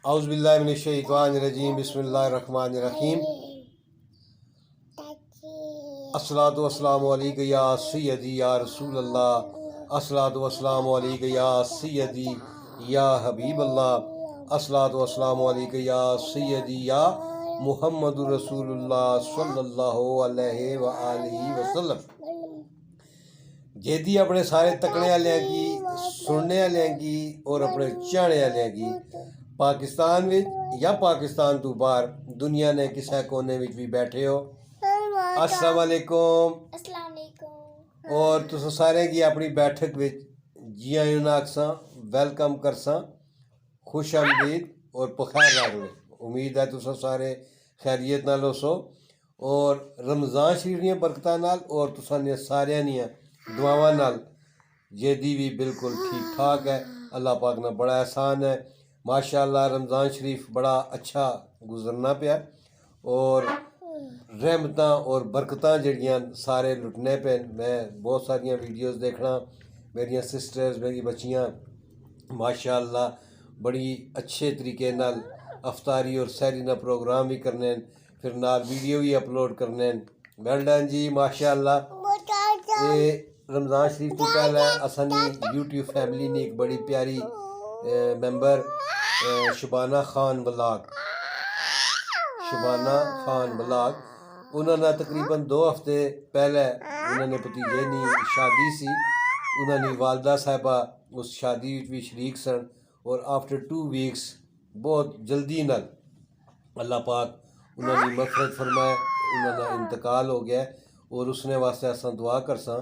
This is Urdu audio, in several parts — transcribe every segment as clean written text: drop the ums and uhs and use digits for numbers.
اعوذ باللہ من الشیطان الرجیم بسم اللہ الرحمن الرحیم الصلاۃ والسلام علیکہ یا سیدی یا رسول اللہ، الصلاۃ والسلام علیکہ یا سیدی یا حبیب اللہ، الصلاۃ والسلام علیکہ یا سیدی یا محمد رسول اللہ صلی اللہ علیہ وآلہ وسلم۔ جیدی اپنے سارے تکنے والے کی، سننے والے کی اور اپنے چاہنے والے کی پاکستان وچ یا پاکستان تو باہر دنیا نے کسے کونے وچ بھی بیٹھے ہو، السلام علیکم۔ السلام علیکم۔ اور تساں سارے کی اپنی بیٹھک وچ جی آئیوں آکھساں، ویلکم کرساں، خوش آمدید اور بخیر راگلے۔ امید ہے تساں سارے خیریت نال ہوسو اور رمضان شریف دیاں برکتاں نال اور تساں نے ساریاں دیاں دعاواں نال جیدی بھی بالکل ٹھیک ٹھاک ہے۔ اللہ پاک نے بڑا احسان ہے، ماشاءاللہ رمضان شریف بڑا اچھا گزرنا پیا اور رحمتاں اور برکتاں جڑیاں سارے لٹنے پہ۔ میں بہت ساریاں ویڈیوز دیکھنا، میریاں سسٹرز، میری بچیاں ماشاءاللہ بڑی اچھے طریقے نال افطاری اور سحری نا پروگرام بھی کرنے، پھر نال ویڈیو بھی اپلوڈ کرنے۔ ویل ڈن جی ماشاءاللہ۔ یہ رمضان شریف تو پہلے اسانی یوٹیوب فیملی نے ایک بڑی پیاری ممبر شبانہ خان ولاگ، شبانہ خان ولاگ، انہوں نے تقریباً 2 ہفتے پہلے انہوں نے بھتیجے نی شادی سی، انہوں نے والدہ صاحبہ اس شادی بھی شریک سن اور آفٹر 2 ویکس بہت جلدی نال اللہ پاک انہوں نے مغفرت فرمائے، انہوں نے انتقال ہو گیا اور اس نے واسطے اساں دعا کرساں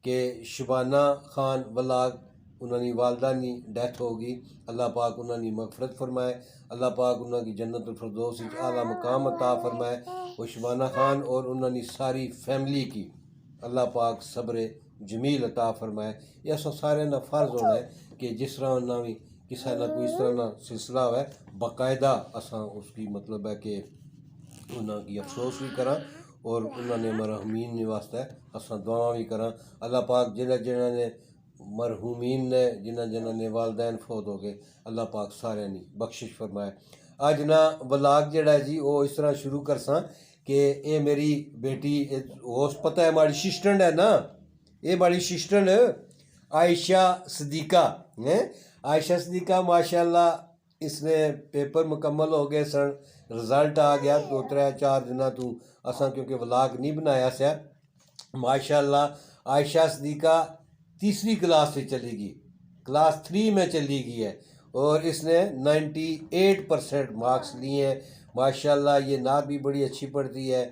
کہ شبانہ خان ولاگ انہوں نے والدہ نی ڈیتھ ہوگی، اللہ پاک انہوں نے مغفرت فرمائے، اللہ پاک انہوں کی جنت الفردوس وچ اعلیٰ مقام عطا فرمائے، وہ شبانہ خان اور انہوں نے ساری فیملی کی اللہ پاک صبر جمیل عطا فرمائے۔ یہ اساں سارے نہ فرض ہونا ہے کہ جس طرح انہوں بھی کسی نہ کوئی اس طرح نہ سلسلہ ہوئے باقاعدہ اساں اس کی مطلب ہے کہ انہوں کی افسوس بھی کراں اور انہوں نے مرحومین نے واسطے اساں دعا بھی کراں۔ اللہ پاک جنہاں نے مرحومین نے جنہاں نے والدین فوت ہو گئے، اللہ پاک سارے نے بخشش فرمائے۔ اج نا ولاگ جڑا ہے جی وہ اس طرح شروع کرساں کہ اے میری بیٹی ہوس پتہ ہے ہماری ششٹنڈ ہے نا، یہ بڑی ششٹنڈ عائشہ صدیقہ ہیں، عائشہ صدیقہ ماشاءاللہ اس نے پیپر مکمل ہو گئے سن، رزلٹ آ گیا 2-3-4 دنوں تو اساں کیونکہ ولاگ نہیں بنایا سیا۔ ماشاءاللہ عائشہ صدیقہ 3 کلاس سے چلی گئی، کلاس 3 میں چلی گئی ہے اور اس نے 98% مارکس لیے ہیں۔ ماشاءاللہ یہ نعت بھی بڑی اچھی پڑھتی ہے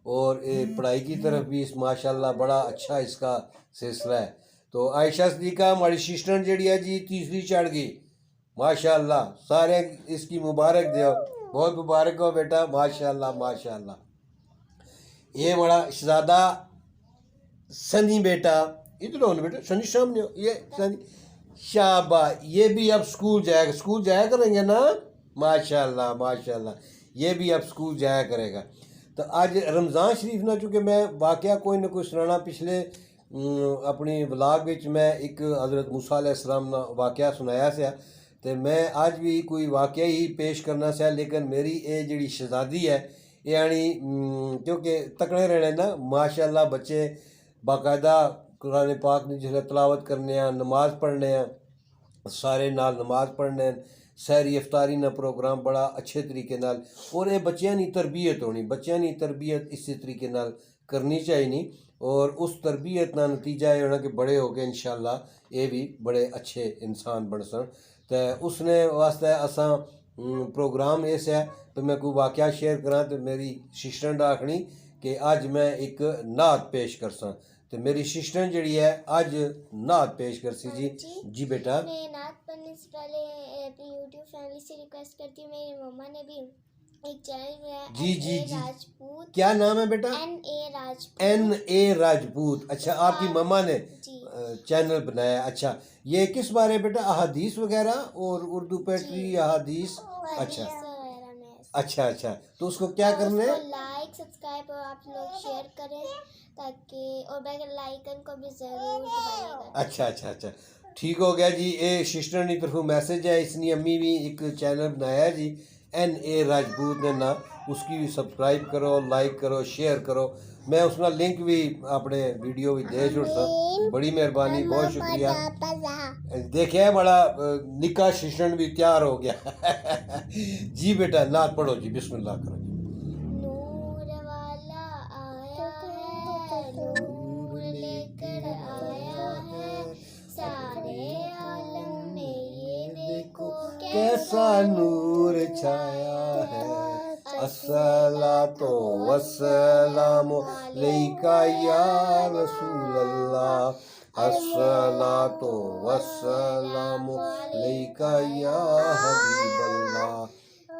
اور پڑھائی کی طرف بھی اس ماشاءاللہ بڑا اچھا اس کا سلسلہ ہے۔ تو عائشہ صدیقہ ہماری سسٹر جڑی ہے جی 3 چڑھ گئی ماشاءاللہ، سارے اس کی مبارک دیو، بہت مبارک ہو بیٹا ماشاءاللہ ماشاءاللہ۔ یہ بڑا شہزادہ سنی بیٹا ادھر ہو نا بیٹا، سنی سامنے ہو، یہ سنی شابہ، یہ بھی اب سکول جائے گا، سکول جایا کریں گے نا ماشاءاللہ ماشاءاللہ، یہ بھی اب سکول جایا کرے گا۔ تو آج رمضان شریف نہ چونکہ میں واقعہ کوئی نہ کوئی سنانا، پچھلے اپنی ولاگ وچ میں ایک حضرت موسیٰ علیہ السلام نا واقعہ سنایا سیا، تو میں آج بھی کوئی واقعہ ہی پیش کرنا سیا، لیکن میری یہ جڑی شہزادی ہے یعنی کیونکہ تکڑے رہنے نا ماشاءاللہ بچے باقاعدہ قرآن پاک نے جسے تلاوت کرنے ہیں، نماز پڑھنے ہیں، سارے نال نماز پڑھنے ہیں، سحری افطاری نا پروگرام بڑا اچھے طریقے نال، اور یہ بچیاں نی تربیت ہونی، بچیاں نی تربیت اسی طریقے نال کرنی چاہیے اور اس تربیت نا نتیجہ یہ ہونا کہ بڑے ہو کے انشاءاللہ یہ بھی بڑے اچھے انسان بن سن۔ تو اس نے واسطے اساں پروگرام اس ہے تو میں کوئی واقعہ شیئر کراں تو میری سسٹر آکھنی کہ اج میں ایک نعت پیش کرساں، تو میری سسٹر جڑی ہے اج نعت پیش کرسی جی۔ جی بیٹا، میں نعت پڑھنے سے پہلے اپنی یوٹیوب فیملی سے ریکویسٹ کرتی ہوں، میری مما نے بھی ایک چینل ہے جی جی جی راجپوت، کیا نام ہے بیٹا؟ راجپوت، این راجپوت۔ اچھا آپ کی مما نے جی چینل بنایا، اچھا یہ کس بارے بیٹا؟ احادیث وغیرہ اور اردو پیٹری احادیث؟ اچھا اچھا اچھا، تو اس کو کیا کرنا ہے؟ لائک سبسکرائب اور آپ لوگ شیئر کریں تاکہ اور بیل آئیکن کو بھی ضرور دبائیے گا۔ اچھا اچھا اچھا، ٹھیک ہو گیا جی. اے سسٹر دی طرفوں میسج ہے, اس نے امی بھی ایک چینل بنایا ہے جی NA راجپوت نے نا, اس کی بھی سبسکرائب کرو, لائک کرو, شیئر کرو. میں اس کا لنک بھی اپنے ویڈیو بھی دے چھوڑ سا. بڑی مہربانی, بہت شکریہ. دیکھیں ہے بڑا نکاح سسٹر بھی تیار ہو گیا. جی بیٹا نعت پڑھو جی, بسم اللہ کرو. نور والا آیا ہے, نور لے کر آیا ہے, سارے عالم میں یہ دیکھو کیسا نور چھایا ہے. الصلاۃ والسلام علیکہ یا رسول اللہ, الصلاۃ والسلام علیکہ یا حبیب اللہ.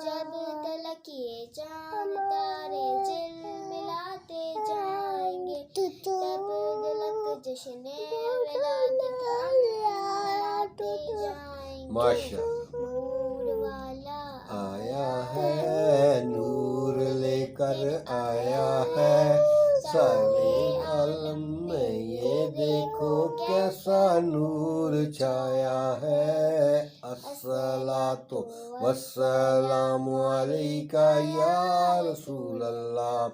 جب تلک یہ چاند تارے جل ملاتے جائیں گے, تب تلک جشن ولادت مناتے جائیں گے. ماشاء نور والا آیا ہے, نور لے کر آیا ہے, سارے عالم میں یہ دیکھو کیسا نور چھایا ہے. الصلاۃ والسلام علیکہ یا رسول اللہ,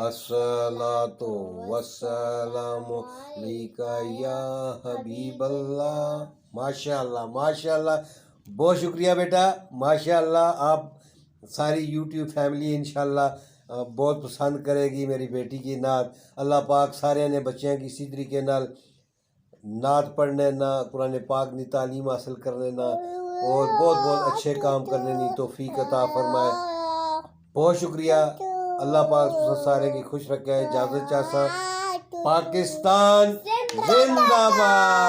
الصلاۃ والسلام علیکہ یا حبیب اللہ. ماشاء اللہ ماشاء اللہ, بہت شکریہ بیٹا, ماشاء اللہ. آپ ساری یوٹیوب فیملی انشاءاللہ بہت پسند کرے گی میری بیٹی کی نعت. اللہ پاک سارے نے بچیاں کی اسی طریقے نال نعت پڑھنے نا, قرآن پاک کی تعلیم حاصل کرنے نا, اور بہت بہت اچھے کام کرنے کی توفیق عطا فرمائے. بہت شکریہ. اللہ پاک سارے کی خوش رکھے. اجازت چاہتا, پاکستان زندہ باد.